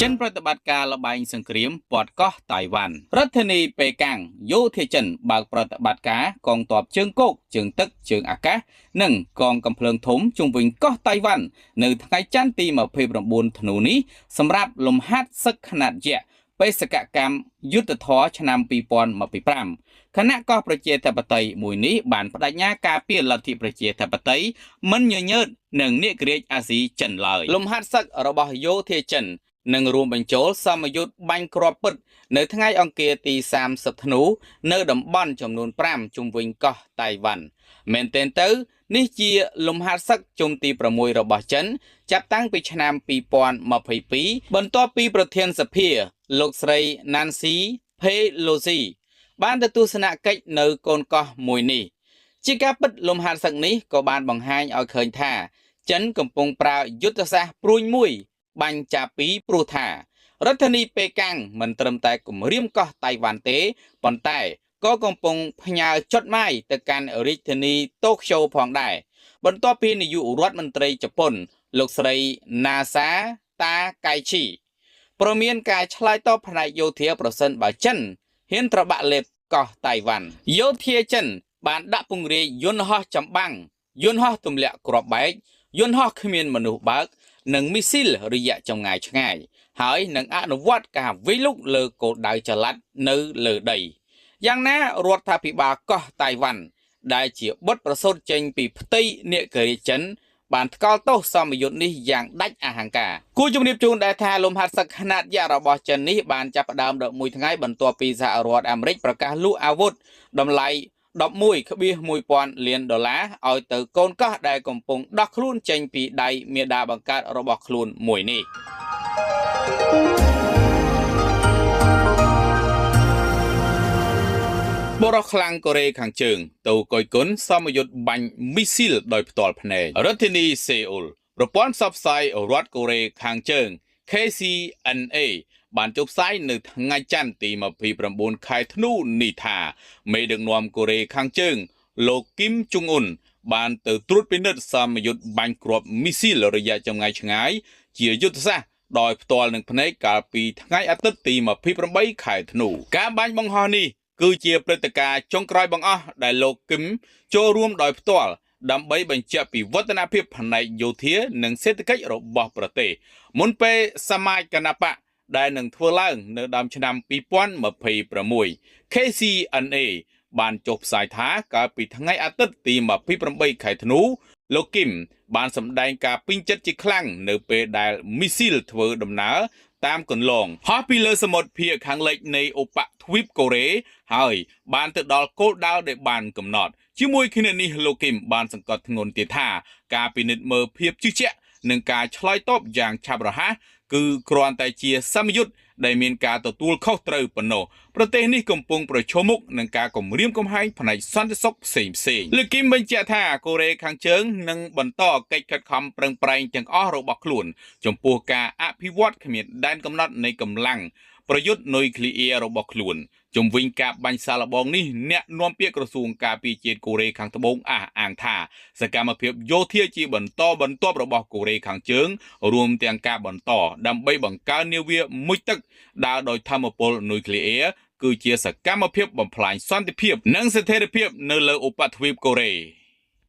ចិនប្រតិបត្តិការលបែងសង្គ្រាមព័ទ្ធកោះតៃវ៉ាន់រដ្ឋធានីប៉េកាំងយោធាចិនបើកប្រតិបត្តិការកងទ័ពជើងគោកជើងទឹកជើងអាកាសនិងកងកំភ្លើងធំជុំវិញកោះតៃវ៉ាន់នៅថ្ងៃច័ន្ទទី29ធ្នូនេះសម្រាប់លំហាត់សឹកខ្នាតយក្សបេសកកម្មយុទ្ធធរឆ្នាំ2025 គណៈកោះប្រជាធិបតេយ្យមួយនេះបានបដិញ្ញាការពារលទ្ធិប្រជាធិបតេយ្យមិនញញើតនឹងនាគរាជអាស៊ីចិនឡើយលំហាត់សឹករបស់យោធាចិននឹងរួមបញ្ចូលសមយុទ្ធបាញ់គ្រាប់ពិតនៅថ្ងៃអង្គារទី30ធ្នូនៅតំបន់ចំនួន5ជុំវិញកោះតៃវ៉ាន់មែនទែនទៅនេះជាលំហាត់សឹកជុំទី6របស់ចិនចាប់តាំងពីឆ្នាំ2022បន្ទាប់ពីប្រធានសភាលោកស្រី Nancy Pelosi បានទៅទស្សនកិច្ចនៅកូនកោះមួយនេះជាការពិតលំហាត់សឹកនេះក៏បានបង្ហាញឲ្យឃើញថាចិនកំពុងប្រើយុទ្ធសាស្ត្រព្រួញមួយបាញ់ចាប់ពីព្រោះថារដ្ឋធានីប៉េកាំងមិនត្រឹមតែគម្រាមកោះតៃវ៉ាន់ទេប៉ុន្តែក៏កំពុងផ្ញើចុតម៉ាយទៅកាន់រាជធានីតូក្យូផងដែរបន្ទាប់ពីនាយករដ្ឋមន្ត្រីជប៉ុនលោកស្រី NASA Takaichi ព្រមានការឆ្លើយតបផ្នែកយោធាប្រសិនបើចិនហ៊ានត្របាក់លេបកោះតៃវ៉ាន់យោធាចិនបានដាក់ពង្រាយយន្តហោះចម្បាំងយន្តហោះទម្លាក់គ្រាប់បែកយន្តហោះគ្មានមនុស្សបើកនិងមីស៊ីលរយៈចម្ងាយឆ្ងាយហើយនឹងអនុវត្តការវាយលុកលើគោលដៅចល័តនៅលើដីយ៉ាងណារដ្ឋាភិបាលកោះតៃវ៉ាន់ដែលជាបុតប្រសូតចេញពីផ្ទៃនាគរាជចិនបានថ្កោលទោសសមយុទ្ធនេះយ៉ាងដាច់អហង្ការគួរជំរាបជូនដែរថាលំហាត់សឹកខ្នាតយក្សរបស់ចិននេះបានចាប់ផ្ដើមដល់មួយថ្ងៃបន្ទាប់ពីសហរដ្ឋអាមេរិកប្រកាសលក់អាវុធតម្លៃ11.1000 លានដុល្លារឲ្យទៅកូនកោះដែលកំពុងដោះខ្លួនចេញពីដៃមាតាបង្កើតរបស់ខ្លួនមួយនេះបរិខ្លាំងកូរ៉េខាងជើងទៅកុយគុនសមយុទ្ធបាញ់មីស៊ីលដោយផ្ទាល់ភ្នែករដ្ឋធានីសេអ៊ុលប្រព័ន្ធផ្សព្វផ្សាយរដ្ឋកូរ៉េខាងជើង KCNA បានចុះផ្សាយនៅថ្ងៃច័ន្ទទី29ខែធ្នូនេះថាមេដឹកនាំកូរ៉េខាងជើងលោកគីមជុងអ៊ុនបានទៅត្រួតពិនិត្យសមយុទ្ធបាញ់គ្រាប់មីស៊ីលរយៈចម្ងាយឆ្ងាយជាយុទ្ធសាស្ត្រដោយផ្ទាល់នឹងភ្នែកកាលពីថ្ងៃអាទិត្យទី28ខែធ្នូការបាញ់បង្ហោះនេះគឺជាព្រឹត្តិការណ៍ចុងក្រោយបង្អស់ដែលលោកគឹមចូលរួមដោយផ្ទាល់ដើម្បីបញ្ជាក់ពីវឌ្ឍនភាពផ្នែកយោធានិងសេដ្ឋកិច្ចរបស់ប្រទេសមុនពេលសមាជគណបកដែលនឹងធ្វើឡើងនៅដើមឆ្នាំ2026 KCNA បានចុះផ្សាយថាកាលពីថ្ងៃអាទិត្យទី28ខែធ្នូលោកគឹមបានសម្ដែងការពេញចិត្តជាខ្លាំងនៅពេលដែលមីស៊ីលធ្វើដំណើរតាមគន្លងហោះពីលើសមុទ្រភាគខាងលិចនៃឧបទ្វីបកូរ៉េហើយបានទៅដល់គោលដៅដែលបានកំណត់ជាមួយគ្នានេះលោកគឹមបានសង្កត់ធ្ងន់ទៀតថាការពិនិត្យមើលភាពជឿជាក់និងការឆ្លើយតបយ៉ាងឆាប់រហ័សគឺគ្រាន់តែជាសមយុទ្ធដែលមានការទទួលខុសត្រូវប៉ុណ្ណោះប្រទេសនេះកំពុងប្រឈមមុខនឹងការគំរាមកំហែងផ្នែកសន្តិសុខផ្សេងៗលោកគឹមបញ្ជាក់ថាកូរ៉េខាងជើងនឹងបន្តកិច្ចខិតខំប្រឹងប្រែងទាំងអស់របស់ខ្លួនចំពោះការអភិវឌ្ឍគ្មានដែនកំណត់នៃកម្លាំងប្រយុទ្ធនុយក្លេអ៊ែររបស់ខ្លួនជំវិញការបាញ់សាឡបងនេះអ្នកនាំពាក្យក្រសួងការពារជាតិកូរ៉េខាងត្បូងអះអាងថាសកម្មភាពយោធាជាបន្តបន្ទាប់របស់កូរ៉េខាងជើងរួមទាំងការបន្តដើម្បីបង្កើននាវាមុជទឹកដើរដោយថាមពលនុយក្លេអ៊ែរគឺជាសកម្មភាពបំផ្លាញសន្តិភាពនិងស្ថិរភាពនៅលើឧបទ្វីបកូរ៉េ